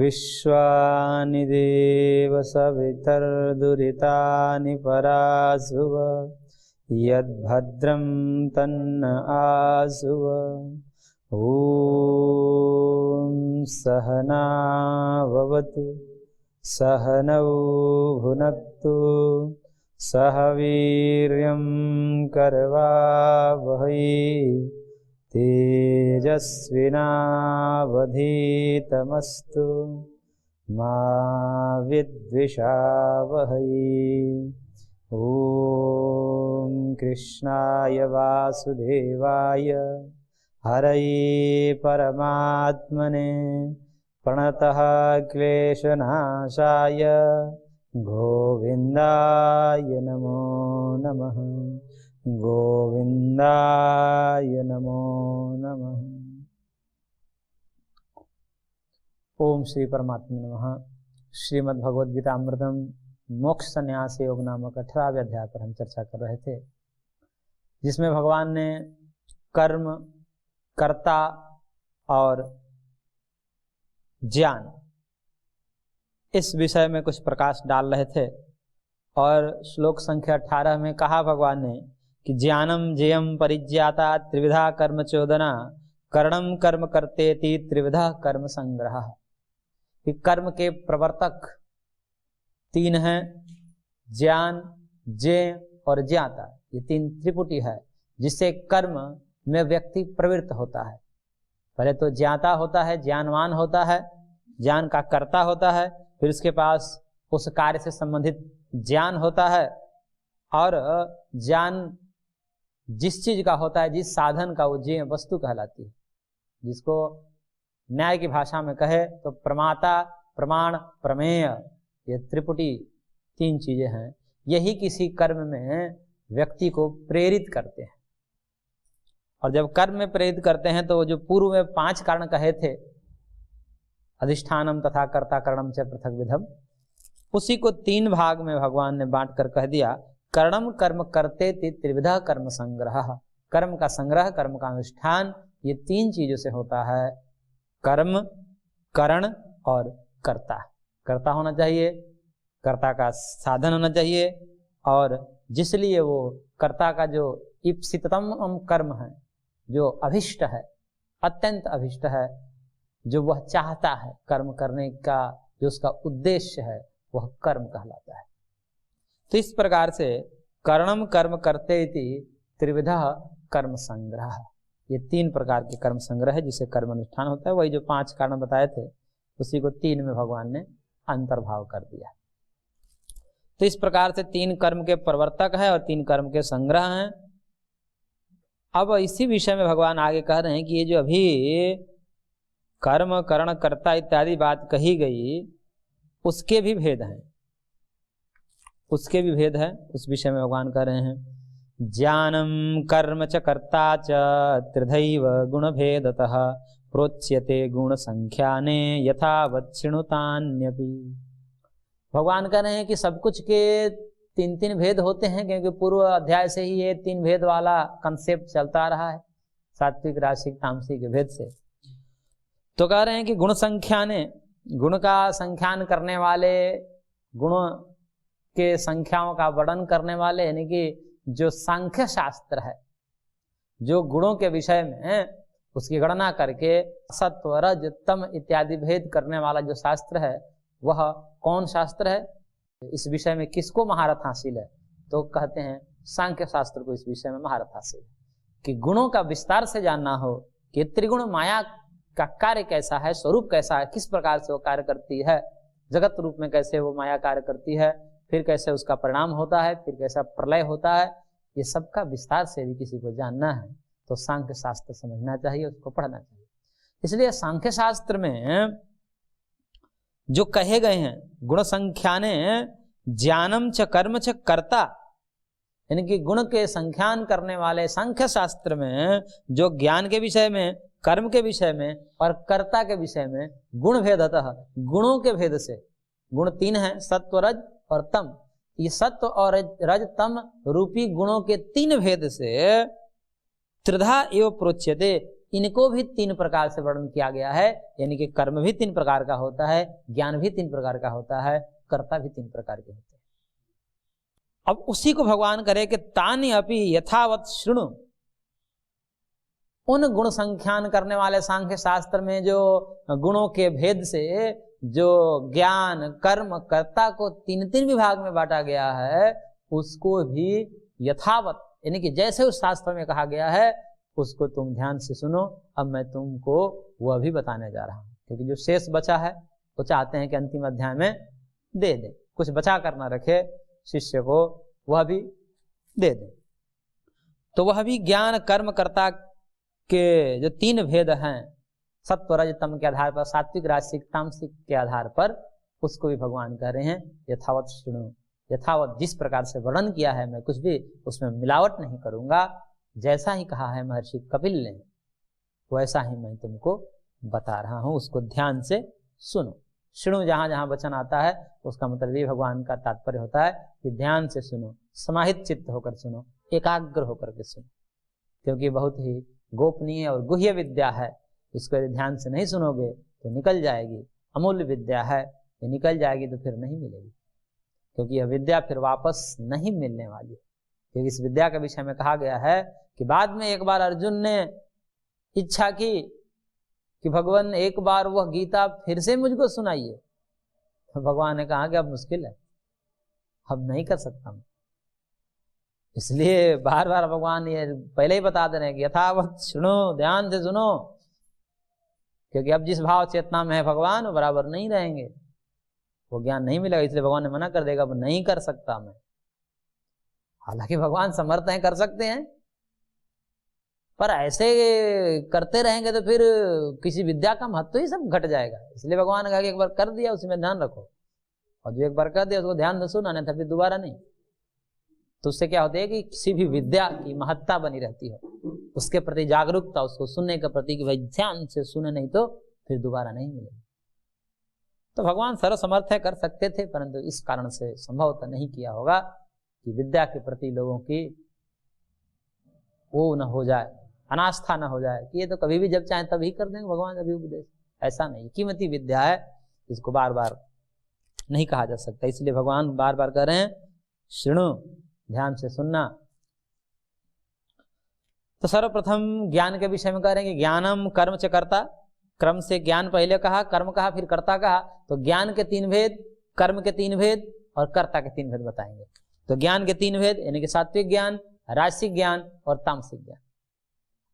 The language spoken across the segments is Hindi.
विश्वानि देव सवितर्दुरितानि परासुव यद्भद्रं तन्न आसुव। ॐ सहना भवतु सहनौ भुनक्तु सह वीर्यं करवावहै तेजस्विनावधीतमस्तु मा विद्विषावहै। ॐ कृष्णाय वासुदेवाय हरये परमात्मने प्रणतः क्लेशनाशाय गोविन्दाय नमो नमः। गोविन्दाय नमो नमः। ओम श्री परमात्मा नमः। श्रीमद्भगवद्गीतामृतम मोक्ष संन्यास योग नामक 18वें अध्याय पर हम चर्चा कर रहे थे, जिसमें भगवान ने कर्म, कर्ता और ज्ञान इस विषय में कुछ प्रकाश डाल रहे थे। और श्लोक संख्या 18 में कहा भगवान ने कि ज्ञानम जेयम परिज्ञाता त्रिविधा कर्म चोदना कर्णम कर्म करतेति त्रिविधा कर्म संग्रह। कि कर्म के प्रवर्तक 3 हैं, ज्ञान, ज्ञेय और ज्ञाता। ये 3 त्रिपुटी है जिससे कर्म में व्यक्ति प्रवृत्त होता है। पहले तो ज्ञाता होता है, ज्ञानवान होता है, ज्ञान का कर्ता होता है, फिर उसके पास उस कार्य से संबंधित ज्ञान होता है, और ज्ञान जिस चीज का होता है, जिस साधन का, वो ज्ञेय वस्तु कहलाती है। जिसको न्याय की भाषा में कहे तो प्रमाता, प्रमाण, प्रमेय, ये त्रिपुटी 3 चीजें हैं। यही किसी कर्म में व्यक्ति को प्रेरित करते हैं। और जब कर्म में प्रेरित करते हैं तो जो पूर्व में 5 कारण कहे थे, अधिष्ठानम तथा कर्ता करणम च पृथक विधम, उसी को 3 भाग में भगवान ने बांट कर कह दिया। कर्णम कर्म करते त्रिविधा कर्म संग्रह। कर्म का संग्रह, कर्म का अनुष्ठान, ये 3 चीजों से होता है। कर्म, करण और कर्ता। कर्ता होना चाहिए, कर्ता का साधन होना चाहिए, और जिसलिए वो कर्ता का जो इप्सिततम कर्म है, जो अभिष्ट है, अत्यंत अभिष्ट है, जो वह चाहता है कर्म करने का, जो उसका उद्देश्य है, वह कर्म कहलाता है। तो इस प्रकार से कर्णम कर्म करते इति त्रिविधा कर्म संग्रह, ये 3 प्रकार के कर्म संग्रह है जिसे कर्म अनुष्ठान होता है। वही जो 5 कारण बताए थे, उसी को 3 में भगवान ने अंतर्भाव कर दिया। तो इस प्रकार से 3 कर्म के प्रवर्तक है और 3 कर्म के संग्रह हैं। अब इसी विषय में भगवान आगे कह रहे हैं कि ये जो अभी कर्म, करण, कर्ता इत्यादि बात कही गई, उसके भी भेद हैं, उसके भी भेद है। उस विषय में भगवान कह रहे हैं, ज्ञानम कर्म च कर्ता च त्रिधैव गुण भेदतः प्रोच्यते गुण संख्याने यथावत् शृणुतान्यपि। भगवान कह रहे हैं कि सब कुछ के 3 भेद होते हैं, क्योंकि पूर्व अध्याय से ही ये 3 भेद वाला कंसेप्ट चलता रहा है, सात्विक, राजसिक, तामसिक के भेद से। तो कह रहे हैं कि गुण संख्याने, गुण का संख्यान करने वाले, गुण के संख्याओं का वर्णन करने वाले, यानी कि जो सांख्य शास्त्र है, जो गुणों के विषय में उसकी गणना करके सत्व, रज, तम इत्यादि भेद करने वाला जो शास्त्र है, वह कौन शास्त्र है? इस विषय में किसको महारत हासिल है? तो कहते हैं सांख्य शास्त्र को इस विषय में महारत हासिल है। कि गुणों का विस्तार से जानना हो कि त्रिगुण माया का कार्य कैसा है, स्वरूप कैसा है, किस प्रकार से वो कार्य करती है, जगत रूप में कैसे वो माया कार्य करती है, फिर कैसे उसका परिणाम होता है, फिर कैसा प्रलय होता है, ये सबका विस्तार से यदि किसी को जानना है तो सांख्य शास्त्र समझना चाहिए, उसको पढ़ना चाहिए। इसलिए सांख्य शास्त्र में जो कहे गए हैं गुण संख्याने ज्ञानम च कर्म च कर्ता, यानी कि गुण के संख्यान करने वाले सांख्य शास्त्र में जो ज्ञान के विषय में, कर्म के विषय में और कर्ता के विषय में गुण भेदतः, गुणों के भेद से, गुण 3 हैं, सत्व, रज और तम। ये सत्व और रज तम रूपी गुणों के 3 भेद से त्रिधा एव प्रोच्यते, इनको भी 3 प्रकार से वर्णन किया गया है, यानी कि कर्म भी 3 प्रकार का होता है, ज्ञान भी 3 प्रकार का होता है, कर्ता भी 3 प्रकार के होते हैं। अब उसी को भगवान करे कि तानि अपि यथावत शृणु, उन गुण संख्यान करने वाले सांख्य शास्त्र में जो गुणों के भेद से जो ज्ञान कर्म कर्ता को 3-3 विभाग में बांटा गया है, उसको भी यथावत यानी कि जैसे उस शास्त्र में कहा गया है उसको तुम ध्यान से सुनो। अब मैं तुमको वह भी बताने जा रहा हूं, क्योंकि जो शेष बचा है वो चाहते हैं कि अंतिम अध्याय में दे दे, कुछ बचा कर ना रखे शिष्य को, वह भी दे दे। तो वह भी ज्ञान कर्म कर्ता के जो 3 भेद हैं, सत्व रज तम के आधार पर, सात्विक राजसिक तामसिक के आधार पर, उसको भी भगवान कह रहे हैं यथावत सुनो। यथावत जिस प्रकार से वर्णन किया है, मैं कुछ भी उसमें मिलावट नहीं करूंगा, जैसा ही कहा है महर्षि कपिल ने वैसा ही मैं तुमको बता रहा हूं, उसको ध्यान से सुनो। सुनो जहां जहां वचन आता है उसका मतलब ये भगवान का तात्पर्य होता है कि ध्यान से सुनो, समाहित चित्त होकर सुनो, एकाग्र होकर के सुनो, क्योंकि बहुत ही गोपनीय और गुह्य विद्या है। इसको यदि ध्यान से नहीं सुनोगे तो निकल जाएगी, अमूल्य विद्या है, ये निकल जाएगी तो फिर नहीं मिलेगी, क्योंकि यह विद्या फिर वापस नहीं मिलने वाली है। क्योंकि इस विद्या के विषय में कहा गया है कि बाद में एक बार अर्जुन ने इच्छा की कि भगवान एक बार वह गीता फिर से मुझको सुनाइए, तो भगवान ने कहा कि अब मुश्किल है, अब नहीं कर सकता मैं। इसलिए बार बार भगवान ये पहले ही बता दे रहे हैं कि यथावत सुनो, ध्यान से सुनो, क्योंकि अब जिस भाव चेतना में है भगवान वो बराबर नहीं रहेंगे, वो ज्ञान नहीं मिलेगा। इसलिए भगवान ने मना कर देगा, अब नहीं कर सकता मैं। हालांकि भगवान समर्थ हैं, कर सकते हैं, पर ऐसे करते रहेंगे तो फिर किसी विद्या का महत्व ही सब घट जाएगा। इसलिए भगवान ने कहा कि एक बार कर दिया उसमें ध्यान रखो, और जो एक बार कर दिया उसको ध्यान से सुना, नहीं था फिर दोबारा नहीं। तो उससे क्या होता है कि किसी भी विद्या की महत्ता बनी रहती है, उसके प्रति जागरूकता, उसको सुनने के प्रति कि भाई ध्यान से सुने, नहीं तो फिर दोबारा नहीं मिलेगी। तो भगवान सर्वसमर्थ है, कर सकते थे, परंतु इस कारण से संभवतः नहीं किया होगा कि विद्या के प्रति लोगों की वो न हो जाए, अनास्था न हो जाए कि ये तो कभी भी जब चाहे तभी कर देंगे भगवान अभी उपदेश। ऐसा नहीं, कीमती विद्या है, इसको बार बार नहीं कहा जा सकता। इसलिए भगवान बार बार कह रहे हैं सुनो, ध्यान से सुनना। तो सर्वप्रथम ज्ञान के विषय में कह रहे हैं कि ज्ञानम कर्म च कर्ता, क्रम से ज्ञान पहले कहा, कर्म कहा, फिर कर्ता कहा। तो ज्ञान के 3 भेद, कर्म के 3 भेद और कर्ता के 3 भेद बताएंगे। तो ज्ञान के 3 भेद यानी कि सात्विक ज्ञान, राजसिक ज्ञान और तामसिक ज्ञान।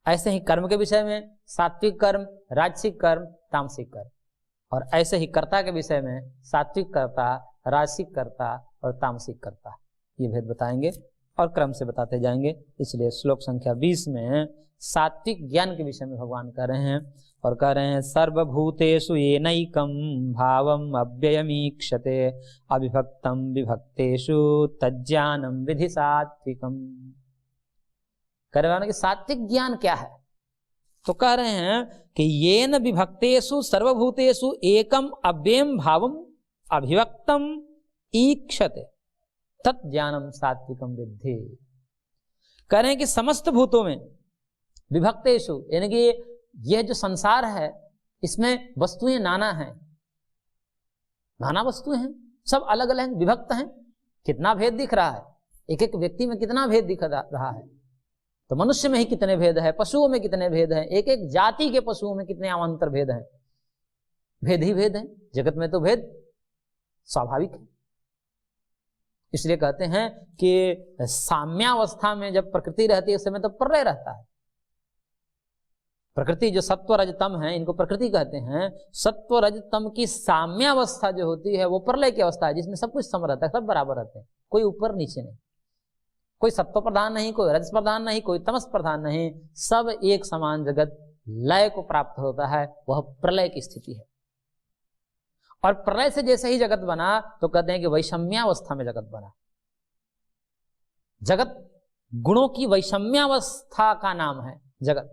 ऐसे ही कर्म के विषय में सात्विक कर्म, राजसिक कर्म, तामसिक कर्म, और ऐसे ही कर्ता के विषय में सात्विक कर्ता, राजसिक कर्ता और तामसिक कर्ता, ये भेद बताएंगे और क्रम से बताते जाएंगे। इसलिए श्लोक संख्या 20 में सात्विक ज्ञान के विषय में भगवान कह रहे हैं और कह रहे हैं सर्वभूतेषु येनैकं भावम् अव्ययमीक्षते अविभक्तं विभक्तेषु तज्ज्ञानं विधि सात्विकम्। कह रहे हैं कि सात्विक ज्ञान क्या है, तो कह रहे हैं कि येन विभक्तेषु सर्वभूतेषु एकम अव्ययम भावम अभिव्यक्तम ईक्षते तज्ज्ञानम सात्विकम विद्धि। कह रहे हैं कि समस्त भूतों में विभक्तेषु यानी कि यह जो संसार है इसमें वस्तुएं नाना हैं, नाना वस्तुएं हैं, सब अलग अलग हैं, विभक्त हैं। कितना भेद दिख रहा है, एक एक व्यक्ति में कितना भेद दिख रहा है। तो मनुष्य में ही कितने भेद है, पशुओं में कितने भेद हैं, एक एक जाति के पशुओं में कितने अवान्तर भेद हैं। भेद ही भेद है, जगत में तो भेद स्वाभाविक है। इसलिए कहते हैं कि साम्यावस्था में जब प्रकृति रहती है उस समय तो प्रलय रहता है। प्रकृति जो सत्व रजतम है, इनको प्रकृति कहते हैं। सत्व रजतम की साम्यावस्था जो होती है वो प्रलय की अवस्था है, जिसमें सब कुछ सम रहता है, सब बराबर रहते हैं, कोई ऊपर नीचे नहीं, कोई सत्व प्रधान नहीं, कोई रजस प्रधान नहीं, कोई तमस प्रधान नहीं, सब एक समान जगत लय को प्राप्त होता है, वह प्रलय की स्थिति है। और प्रलय से जैसे ही जगत बना तो कहते हैं कि वैषम्यावस्था में जगत बना। जगत गुणों की वैषम्यावस्था का नाम है जगत,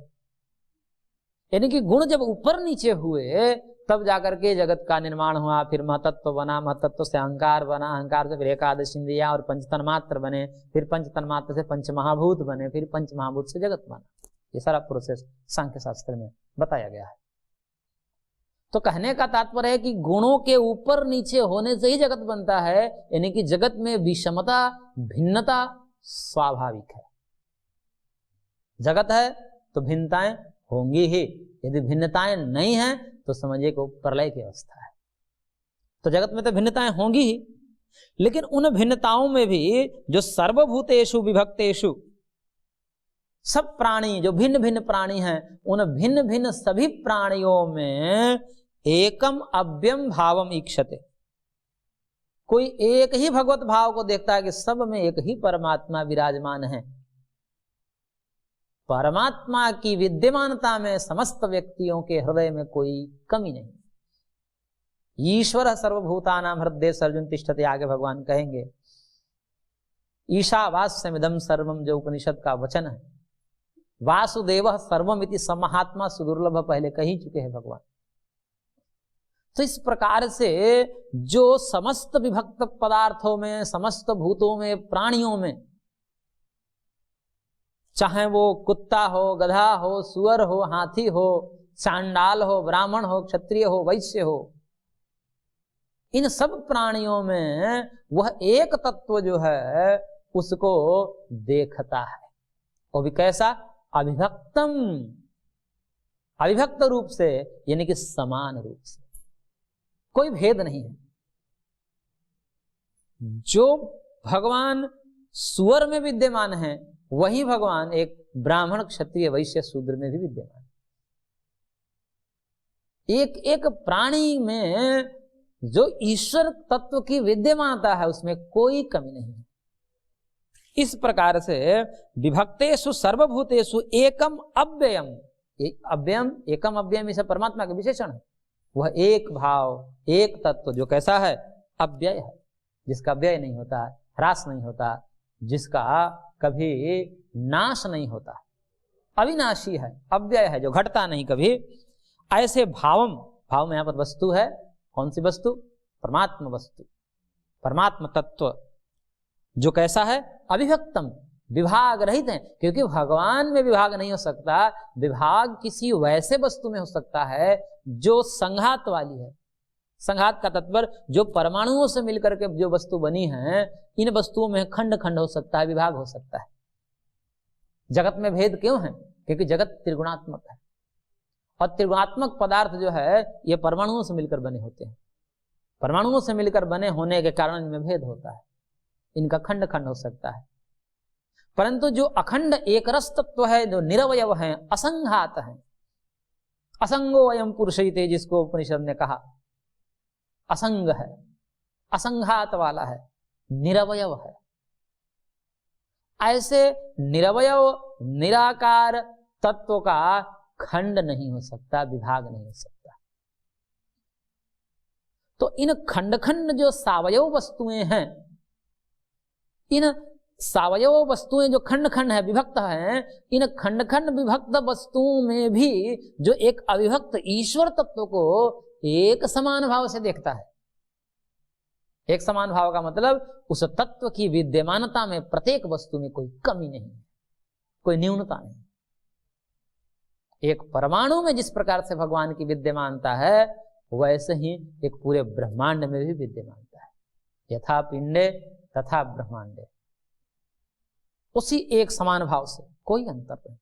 यानी कि गुण जब ऊपर नीचे हुए तब जाकर के जगत का निर्माण हुआ। फिर महतत्व बना, महतत्व से अहंकार बना, अहंकार से फिर एकादश इंद्रिया और पंच तन्मात्र बने, फिर पंच तन्मात्र से पंच महाभूत बने, फिर पंच महाभूत से जगत बना। ये सारा प्रोसेस सांख्य शास्त्र में बताया गया है। तो कहने का तात्पर्य है कि गुणों के ऊपर नीचे होने से ही जगत बनता है, यानी कि जगत में विषमता भिन्नता स्वाभाविक है। जगत है तो भिन्नताएं होंगी ही, यदि भिन्नताएं नहीं हैं तो समझिए कि प्रलय की अवस्था है। तो जगत में तो भिन्नताएं होंगी ही, लेकिन उन भिन्नताओं में भी जो सर्वभूतेषु विभक्तेषु, सब प्राणी जो भिन्न भिन्न प्राणी हैं, उन भिन्न भिन्न सभी प्राणियों में एकम अव्ययम भावम ईक्षते, कोई एक ही भगवत भाव को देखता है कि सब में एक ही परमात्मा विराजमान है। परमात्मा की विद्यमानता में समस्त व्यक्तियों के हृदय में कोई कमी नहीं। ईश्वर सर्वभूतानां हृदय सर्जुन तिष्ठते, आगे भगवान कहेंगे। ईशावास्यमिदं सर्वम, जो उपनिषद का वचन है। वासुदेव सर्वमिति समहात्मा सुदुर्लभ, पहले कह ही चुके हैं भगवान। तो इस प्रकार से जो समस्त विभक्त पदार्थों में, समस्त भूतों में, प्राणियों में, चाहे वो कुत्ता हो, गधा हो, सुअर हो, हाथी हो, चांडाल हो, ब्राह्मण हो, क्षत्रिय हो, वैश्य हो, इन सब प्राणियों में वह एक तत्व जो है उसको देखता है। वो भी कैसा? अविभक्तम, अविभक्त रूप से, यानी कि समान रूप से, कोई भेद नहीं है। जो भगवान सुअर में विद्यमान है वही भगवान एक ब्राह्मण, क्षत्रिय, वैश्य, शूद्र में भी विद्यमान है। एक एक प्राणी में जो ईश्वर तत्व की विद्यमानता है उसमें कोई कमी नहीं है। इस प्रकार से विभक्तेषु सर्वभूतेषु एकम अव्ययम, अव्ययम, एकम अव्ययम, इसे परमात्मा का विशेषण है। वह एक भाव, एक तत्व जो कैसा है? अव्यय है, जिसका व्यय नहीं होता, ह्रास नहीं होता, जिसका कभी नाश नहीं होता, अविनाशी है, अव्यय है, जो घटता नहीं कभी। ऐसे भावम, भाव में यहां पर वस्तु है। कौन सी वस्तु? परमात्मा वस्तु, परमात्मा तत्व, जो कैसा है? अविभक्तम, विभाग रहित है। क्योंकि भगवान में विभाग नहीं हो सकता, विभाग किसी वैसे वस्तु में हो सकता है जो संघात वाली है। संघात का तत्पर जो परमाणुओं से मिलकर के जो वस्तु बनी है, इन वस्तुओं में खंड खंड हो सकता है, विभाग हो सकता है। जगत में भेद क्यों है? क्योंकि जगत त्रिगुणात्मक है, और त्रिगुणात्मक पदार्थ जो है ये परमाणुओं से मिलकर बने होते हैं। परमाणुओं से मिलकर बने होने के कारण इनमें भेद होता है, इनका खंड खंड हो सकता है। परंतु जो अखंड एक रस तत्व है, जो निरवयव है, असंघात है, असंगो अयम पुरुषैते, जिसको उपनिषद ने कहा असंग है, असंघात वाला है, निरवयव है। ऐसे निरवयव निराकार तत्व का खंड नहीं हो सकता, विभाग नहीं हो सकता। तो इन खंड खंड जो सावयव वस्तुएं हैं, इन सावयव वस्तुएं जो खंड खंड है, विभक्त हैं, इन खंड खंड विभक्त वस्तुओं में भी जो एक अविभक्त ईश्वर तत्व को एक समान भाव से देखता है। एक समान भाव का मतलब उस तत्व की विद्यमानता में प्रत्येक वस्तु में कोई कमी नहीं है, कोई न्यूनता नहीं। एक परमाणु में जिस प्रकार से भगवान की विद्यमानता है, वैसे ही एक पूरे ब्रह्मांड में भी विद्यमानता है। यथा पिंडे तथा ब्रह्मांडे, उसी एक समान भाव से, कोई अंतर नहीं।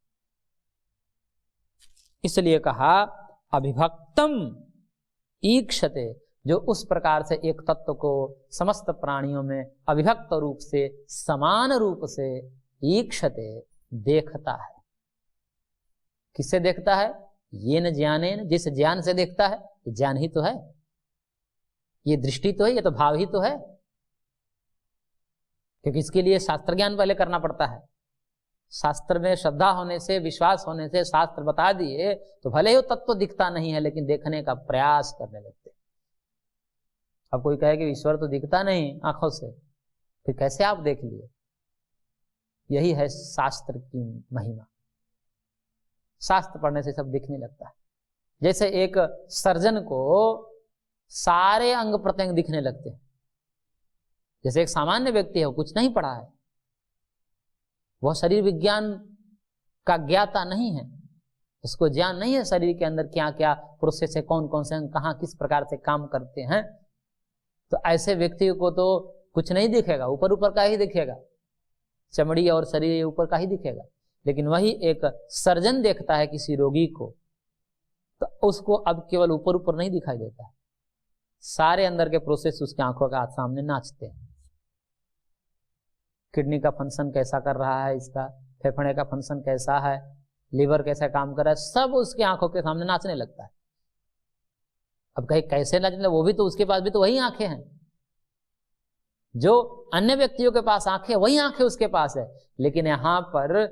इसलिए कहा अविभक्तम ईक्षते, जो उस प्रकार से एक तत्व को समस्त प्राणियों में अविभक्त रूप से, समान रूप से ईक्षते, देखता है। किससे देखता है? ये न ज्ञानेन, जिस ज्ञान से देखता है। ये ज्ञान ही तो है, ये दृष्टि तो है, ये तो भाव ही तो है। क्योंकि इसके लिए शास्त्र ज्ञान पहले करना पड़ता है। शास्त्र में श्रद्धा होने से, विश्वास होने से, शास्त्र बता दिए तो भले ही वो तत्व दिखता नहीं है, लेकिन देखने का प्रयास करने लगते। अब कोई कहे कि ईश्वर तो दिखता नहीं आंखों से, फिर कैसे आप देख लिए? यही है शास्त्र की महिमा। शास्त्र पढ़ने से सब दिखने लगता है। जैसे एक सर्जन को सारे अंग प्रत्यंग दिखने लगते हैं। जैसे एक सामान्य व्यक्ति है, वो कुछ नहीं पढ़ा है, वह शरीर विज्ञान का ज्ञाता नहीं है, उसको ज्ञान नहीं है शरीर के अंदर क्या क्या प्रोसेस है, कौन कौन से अंग कहाँ किस प्रकार से काम करते हैं, तो ऐसे व्यक्ति को तो कुछ नहीं दिखेगा, ऊपर ऊपर का ही दिखेगा, चमड़ी और शरीर ऊपर का ही दिखेगा। लेकिन वही एक सर्जन देखता है किसी रोगी को, तो उसको अब केवल ऊपर ऊपर नहीं दिखाई देता है, सारे अंदर के प्रोसेस उसकी आंखों के सामने नाचते हैं। किडनी का फंक्शन कैसा कर रहा है, इसका फेफड़े का फंक्शन कैसा है, लीवर कैसा काम कर रहा है, सब उसकी आंखों के सामने नाचने लगता है। अब कहीं कैसे नाचने, वो भी तो उसके पास भी तो वही आंखें हैं, जो अन्य व्यक्तियों के पास आंखें वही आंखें उसके पास है, लेकिन यहाँ पर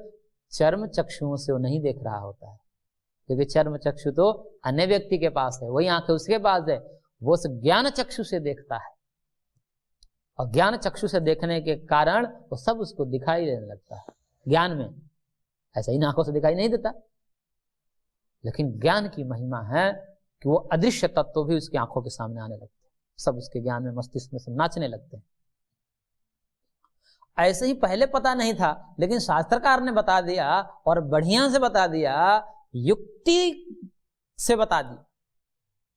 चर्म चक्षुओं से वो नहीं देख रहा होता है, क्योंकि चर्म चक्षु तो अन्य व्यक्ति के पास है, वही आंखें उसके पास है, वो उस ज्ञान चक्षु से देखता है, और ज्ञान चक्षु से देखने के कारण वो सब उसको दिखाई देने लगता है। ज्ञान में ऐसा ही आंखों से दिखाई नहीं देता, लेकिन ज्ञान की महिमा है कि वो अदृश्य तत्व भी उसकी आंखों के सामने आने लगते हैं, सब उसके ज्ञान में मस्तिष्क में सब नाचने लगते हैं। ऐसे ही पहले पता नहीं था, लेकिन शास्त्रकार ने बता दिया, और बढ़िया से बता दिया, युक्ति से बता दी।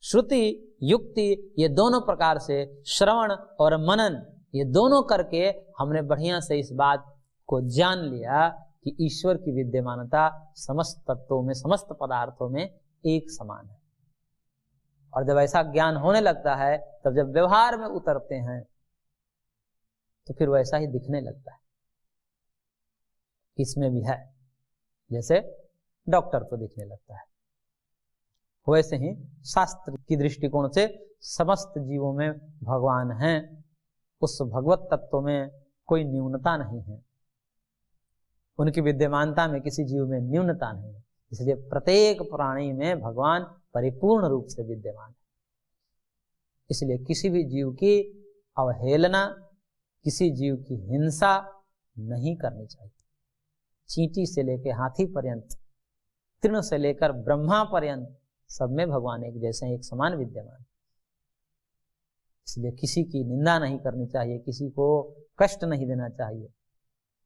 श्रुति युक्ति ये दोनों प्रकार से, श्रवण और मनन ये दोनों करके हमने बढ़िया से इस बात को जान लिया कि ईश्वर की विद्यमानता समस्त तत्वों में, समस्त पदार्थों में एक समान है। और जब ऐसा ज्ञान होने लगता है, तब जब व्यवहार में उतरते हैं तो फिर वैसा ही दिखने लगता है, इसमें भी है, जैसे डॉक्टर को दिखने लगता है, वैसे ही शास्त्र की दृष्टिकोण से समस्त जीवों में भगवान हैं, उस भगवत तत्व में कोई न्यूनता नहीं है, उनकी विद्यमानता में किसी जीव में न्यूनता नहीं है, इसलिए प्रत्येक प्राणी में भगवान परिपूर्ण रूप से विद्यमान है। इसलिए किसी भी जीव की अवहेलना, किसी जीव की हिंसा नहीं करनी चाहिए। चींटी से लेकर हाथी पर्यंत, तृण से लेकर ब्रह्मा पर्यंत, सब में भगवान एक जैसे, एक समान विद्यमान। इसलिए किसी की निंदा नहीं करनी चाहिए, किसी को कष्ट नहीं देना चाहिए।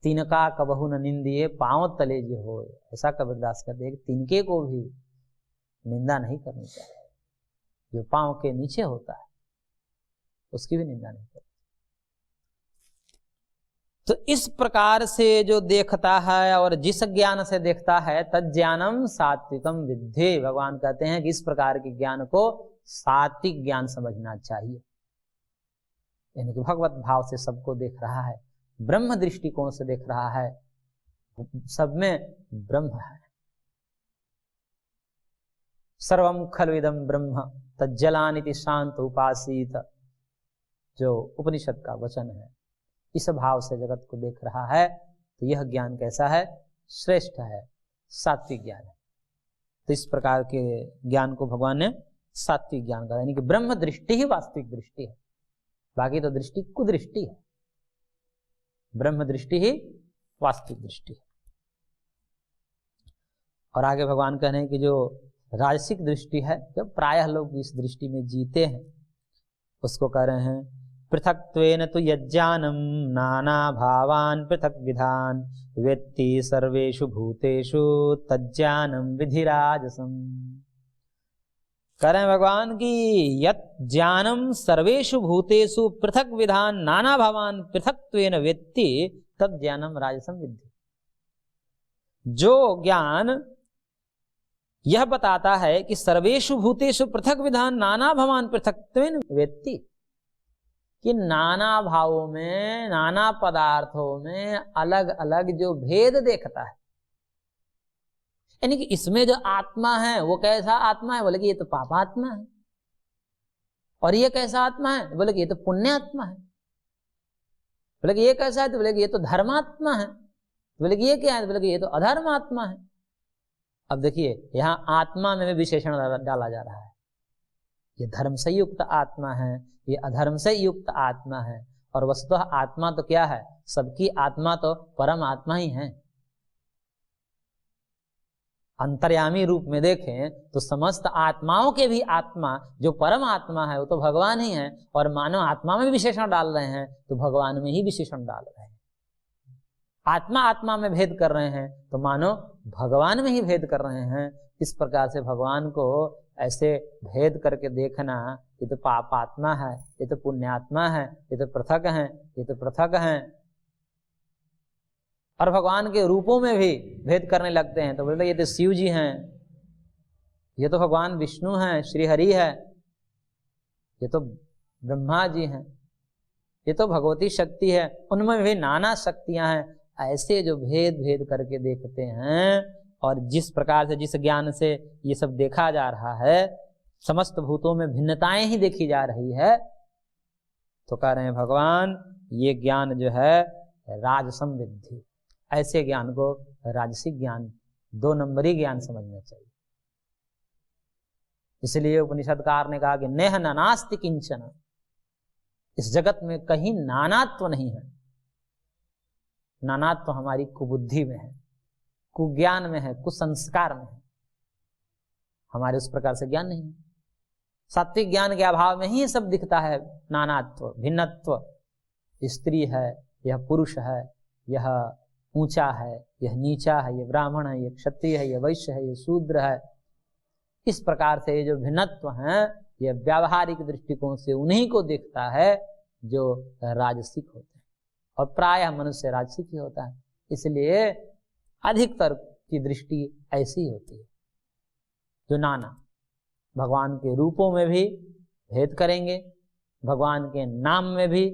तिनका कबहु न निंदिए पांव तले जे हो, ऐसा कबीरदास कहते हैं, तिनके को भी निंदा नहीं करनी चाहिए, जो पांव के नीचे होता है उसकी भी निंदा नहीं करनी। तो इस प्रकार से जो देखता है और जिस ज्ञान से देखता है, तज्ज्ञानम सात्विकम विद्धि, भगवान कहते हैं कि इस प्रकार के ज्ञान को सात्विक ज्ञान समझना चाहिए, यानी कि भगवत भाव से सबको देख रहा है, ब्रह्म दृष्टिकोण से देख रहा है, सब में ब्रह्म है। सर्वम खलु इदं ब्रह्म तज्जलानिति शांत उपासीत, जो उपनिषद का वचन है, इस भाव से जगत को देख रहा है, तो यह ज्ञान कैसा है? श्रेष्ठ है, सात्विक ज्ञान है। तो इस प्रकार के ज्ञान को भगवान ने सात्विक ज्ञान कहा, यानी कि ब्रह्म दृष्टि ही वास्तविक दृष्टि है, बाकी तो दृष्टि कुदृष्टि है, ब्रह्म दृष्टि ही वास्तविक दृष्टि है। और आगे भगवान कह रहे हैं कि जो राजसिक दृष्टि है, जब प्रायः लोग इस दृष्टि में जीते हैं, उसको कह रहे हैं पृथक्त्वेन तु यज्ञानम नाना भावान पृथक विधान वेत्ति सर्वेषु भूतेषु तज्ज्ञानम विधिराजसम। कह रहे हैं भगवान की यत् ज्ञानम सर्वेषु भूतेषु पृथक विधान नाना भावान पृथक्त्वेन वेत्ति तद ज्ञानम राजसम विद्धि। जो ज्ञान यह बताता है कि सर्वेषु भूतेषु पृथक विधान नाना भावान पृथक्त्वेन वेत्ति, कि नाना भावों में, नाना पदार्थों में अलग अलग जो भेद देखता है, यानी कि इसमें जो आत्मा है वो कैसा आत्मा है? बोले कि ये तो पापात्मा है। और ये कैसा आत्मा है? बोले कि ये तो पुण्यात्मा है। बोले कि ये कैसा है? तो बोले कि ये तो धर्मात्मा है। बोले कि ये क्या है? बोले कि ये तो अधर्मात्मा है। अब देखिए, यहाँ आत्मा में भी विशेषण डाला जा रहा है, ये धर्म से युक्त आत्मा है, ये अधर्म से युक्त आत्मा है, और वस्तुतः आत्मा तो क्या है? सबकी आत्मा तो परम आत्मा ही है। अंतर्यामी रूप में देखें तो समस्त आत्माओं के भी आत्मा जो परम आत्मा है वो तो भगवान ही है, और मानव आत्मा में विशेषण डाल रहे हैं तो भगवान में ही विशेषण डाल रहे हैं। आत्मा आत्मा में भेद कर रहे हैं तो मानो भगवान में ही भेद कर रहे हैं। इस प्रकार से भगवान को ऐसे भेद करके देखना, ये तो पापात्मा है, ये तो पुण्यात्मा है, ये तो पृथक है, ये तो पृथक है। और भगवान के रूपों में भी भेद करने लगते हैं, तो बोलते ये तो शिव जी हैं, ये तो भगवान विष्णु हैं, श्री हरि है, ये तो ब्रह्मा जी हैं, ये तो भगवती शक्ति है, उनमें भी नाना शक्तियां हैं। ऐसे जो भेद भेद करके देखते हैं, और जिस प्रकार से जिस ज्ञान से ये सब देखा जा रहा है, समस्त भूतों में भिन्नताएं ही देखी जा रही है, तो कह रहे हैं भगवान ये ज्ञान जो है राजसम विद्धि, ऐसे ज्ञान को राजसिक ज्ञान, 2 नंबरी ज्ञान समझना चाहिए। इसलिए उपनिषदकार ने कहा कि नेह नानास्ति किंचन, इस जगत में कहीं नानात्व नहीं है। नानात्व हमारी कुबुद्धि में है, कुज्ञान में है, कुसंस्कार में है, हमारे उस प्रकार से ज्ञान नहीं है। सात्विक ज्ञान के अभाव में ही ये सब दिखता है, नानात्व, भिन्नत्व, स्त्री है, यह पुरुष है, यह ऊंचा है, यह नीचा है, यह ब्राह्मण है, यह क्षत्रिय है, यह वैश्य है, यह शूद्र है। इस प्रकार से ये जो भिन्नत्व हैं, यह व्यावहारिक दृष्टिकोण से उन्हीं को देखता है जो राजसिक होते हैं, और प्रायः मनुष्य राजसिक ही होता है। इसलिए अधिकतर की दृष्टि ऐसी होती है, जो नाना भगवान के रूपों में भी भेद करेंगे, भगवान के नाम में भी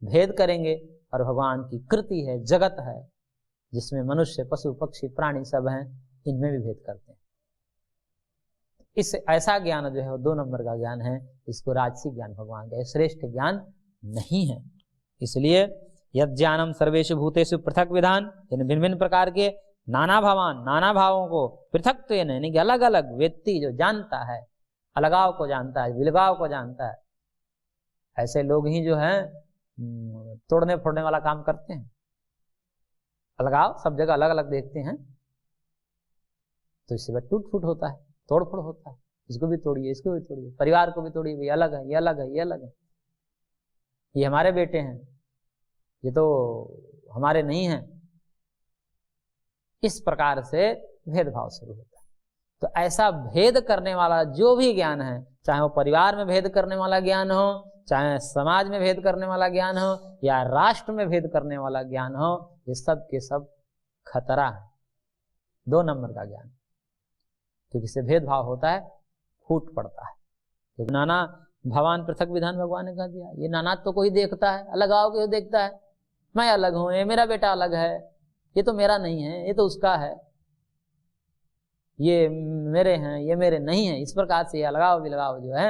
भेद करेंगे, और भगवान की कृति है, जगत है, जिसमें मनुष्य, पशु, पक्षी, प्राणी सब हैं, इनमें भी भेद करते हैं। इस ऐसा ज्ञान जो है वो 2 नंबर का ज्ञान है, इसको राजसिक ज्ञान भगवान का श्रेष्ठ ज्ञान नहीं है। इसलिए यद ज्ञानम सर्वेषु भूतेषु पृथक विधान, भिन्न भिन्न प्रकार के नाना भावान, नाना भावों को पृथक यानी कि अलग अलग व्यक्ति जो जानता है, अलगाव को जानता है, विलगाव को जानता है, ऐसे लोग ही जो है तोड़ने फोड़ने वाला काम करते हैं। अलगाव सब जगह अलग अलग देखते हैं, तो इससे टूट फूट होता है, तोड़ फोड़ होता है। इसको भी तोड़िए, इसको भी तोड़िए, परिवार को भी तोड़िए, ये अलग है, ये अलग है, ये अलग है, ये हमारे बेटे हैं, ये तो हमारे नहीं हैं। इस प्रकार से भेदभाव शुरू होता है। तो ऐसा भेद करने वाला जो भी ज्ञान है, चाहे वो परिवार में भेद करने वाला ज्ञान हो, चाहे समाज में भेद करने वाला ज्ञान हो, या राष्ट्र में भेद करने वाला ज्ञान हो, ये सब के सब खतरा है, 2 नंबर का ज्ञान। क्योंकि इससे भेदभाव होता है, फूट पड़ता है। तो नाना भगवान पृथक विधान भगवान ने कह दिया, ये नाना तो कोई देखता है, अलग आओ कोई देखता है, मैं अलग हूं, ये मेरा बेटा अलग है, ये तो मेरा नहीं है, ये तो उसका है, ये मेरे हैं, ये मेरे नहीं है। इस प्रकार से अलगाव विलगाव जो है,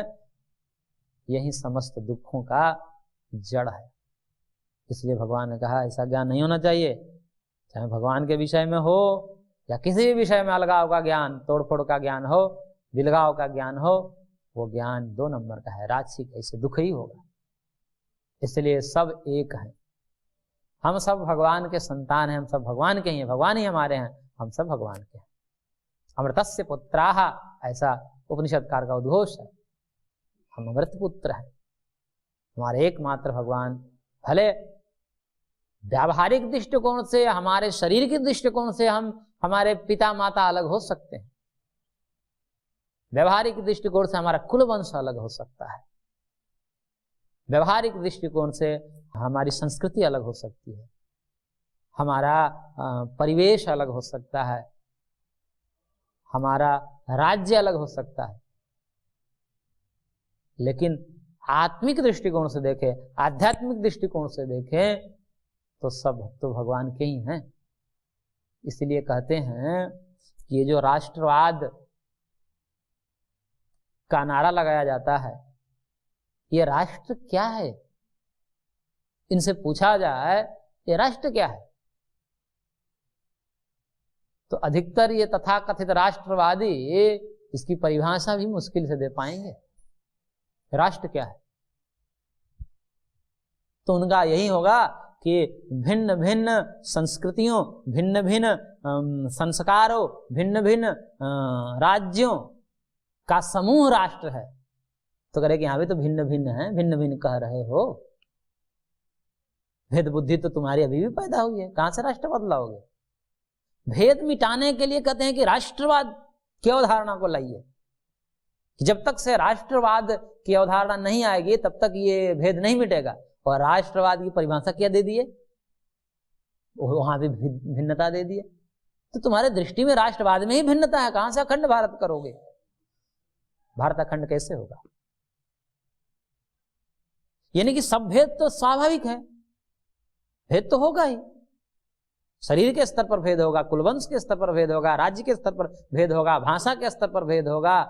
यही समस्त दुखों का जड़ है। इसलिए भगवान ने कहा ऐसा ज्ञान नहीं होना चाहिए, चाहे भगवान के विषय में हो या किसी भी विषय में अलगाव का ज्ञान, तोड़फोड़ का ज्ञान हो, विलगाव का ज्ञान हो, वो ज्ञान 2 नंबर का है, राजसिक है, इससे दुख ही होगा। इसलिए सब एक हैं, हम सब भगवान के संतान हैं, हम सब भगवान के ही हैं, भगवान ही हमारे हैं, हम सब भगवान के हैं। अमृतस्य पुत्राः, ऐसा उपनिषदकार का उद्घोष है, हम अमृत पुत्र हैं, हमारे एकमात्र भगवान। भले व्यावहारिक दृष्टिकोण से, हमारे शरीर के दृष्टिकोण से हम हमारे पिता माता अलग हो सकते हैं, व्यवहारिक दृष्टिकोण से हमारा कुल वंश अलग हो सकता है, व्यवहारिक दृष्टिकोण से हमारी संस्कृति अलग हो सकती है, हमारा परिवेश अलग हो सकता है, हमारा राज्य अलग हो सकता है, लेकिन आत्मिक दृष्टिकोण से देखें, आध्यात्मिक दृष्टिकोण से देखें, तो सब तो भगवान के ही हैं। इसलिए कहते हैं कि ये जो राष्ट्रवाद का नारा लगाया जाता है, ये राष्ट्र क्या है? इनसे पूछा जाए ये राष्ट्र क्या है, तो अधिकतर ये तथाकथित राष्ट्रवादी इसकी परिभाषा भी मुश्किल से दे पाएंगे, राष्ट्र क्या है। तो उनका यही होगा कि भिन्न भिन्न संस्कृतियों, भिन्न भिन्न संस्कारों, भिन्न भिन्न राज्यों का समूह राष्ट्र है। तो कह रहे कि यहाँ भी तो भिन्न भिन्न है, भिन्न भिन्न कह रहे हो, भेद बुद्धि तो तुम्हारी अभी भी पैदा हुई है, कहां से राष्ट्रवाद लाओगे? भेद मिटाने के लिए कहते हैं कि राष्ट्रवाद की अवधारणा को लाइए, कि जब तक से राष्ट्रवाद की अवधारणा नहीं आएगी तब तक ये भेद नहीं मिटेगा। और राष्ट्रवाद की परिभाषा क्या दे दिए, वहां भी भिन्नता दे दिए। तो तुम्हारे दृष्टि में राष्ट्रवाद में ही भिन्नता है, कहां से अखंड भारत करोगे? भारत अखंड कैसे होगा? यानी कि सब भेद तो स्वाभाविक है, भेद तो होगा ही। शरीर के स्तर पर भेद होगा, कुलवंश के स्तर पर भेद होगा, राज्य के स्तर पर भेद होगा, भाषा के स्तर पर भेद होगा,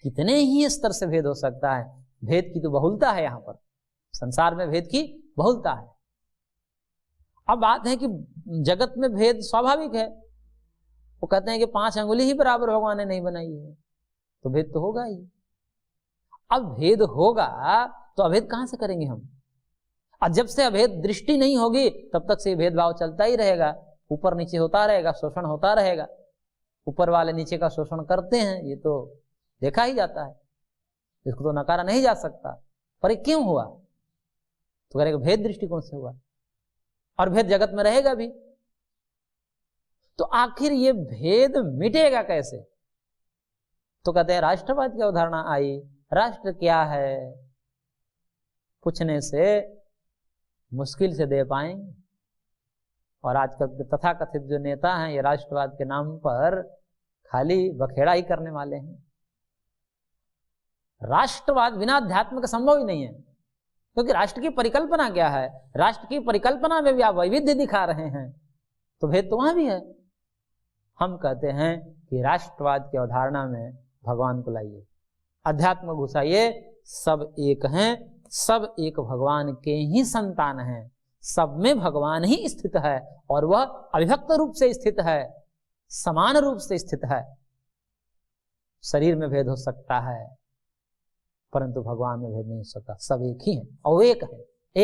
कितने ही स्तर से भेद हो सकता है। भेद की तो बहुलता है, यहां पर संसार में भेद की बहुलता है। अब बात है कि जगत में भेद स्वाभाविक है। वो कहते हैं कि 5 अंगुली ही बराबर भगवान ने नहीं बनाई है, तो भेद तो होगा ही। अब भेद होगा तो अभेद कहां से करेंगे हम? और जब से अभेद दृष्टि नहीं होगी तब तक से भेदभाव चलता ही रहेगा, ऊपर नीचे होता रहेगा, शोषण होता रहेगा। ऊपर वाले नीचे का शोषण करते हैं, ये तो देखा ही जाता है, इसको तो नकारा नहीं जा सकता। पर ये क्यों हुआ? तो करेगा भेद दृष्टिकोण से हुआ, और भेद जगत में रहेगा भी। तो आखिर ये भेद मिटेगा कैसे? तो कहते हैं राष्ट्रवाद की अवधारणा आई। राष्ट्र क्या है पूछने से मुश्किल से दे पाएंगे। और आजकल के तथाकथित जो नेता हैं, ये राष्ट्रवाद के नाम पर खाली बखेड़ा ही करने वाले हैं। राष्ट्रवाद बिना अध्यात्म का संभव ही नहीं है, क्योंकि राष्ट्र की परिकल्पना क्या है? राष्ट्र की परिकल्पना में भी आप वैविध्य दिखा रहे हैं, तो भेद तो वहां भी है। हम कहते हैं कि राष्ट्रवाद की अवधारणा में भगवान को लाइए, अध्यात्म घुसाइए। सब एक हैं, सब एक भगवान के ही संतान हैं, सब में भगवान ही स्थित है, और वह अविभक्त रूप से स्थित है, समान रूप से स्थित है। शरीर में भेद हो सकता है, परंतु भगवान में भेद नहीं हो सकता। सब एक ही है, अवेक है।